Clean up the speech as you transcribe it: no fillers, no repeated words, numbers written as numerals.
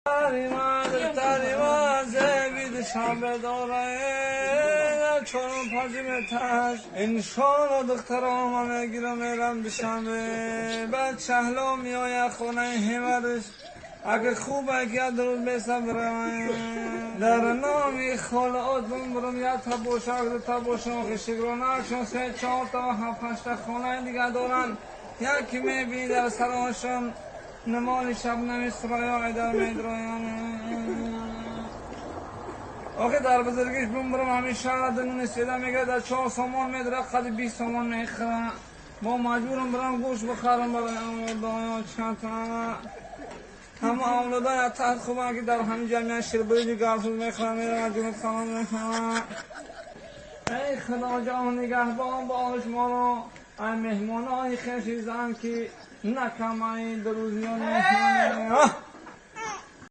تریما زبید شب داره چون پاجم تاش انشان دختر آمامه گیرم میرم بشمه بعد شهلا میای خونه همرش اگه خوبه که درود بسبرم در نامی خالعات برم یا تبوشاق شگرانک شون سه چهار تا و هفت هشت خانه دیگه دارن یکی میبینی در سرانشان نمال شب نمیسترای در میدرایان آخه در بزرگیش برم همین شهر دنون سیده میگه در 4 سامان میدره قد 20 سامان میخرم با مجبورم برم گوش بخرم برای اولادای چند تا همه اولادای تحت خوبه که در همین جمعیت شیربریجی گرسوز میخرم میرم جنوب خانم میخرم ای خدا جان نگهبان باش ما رو ای مهمان های خیشی زن که نکمه در روزیان میخرم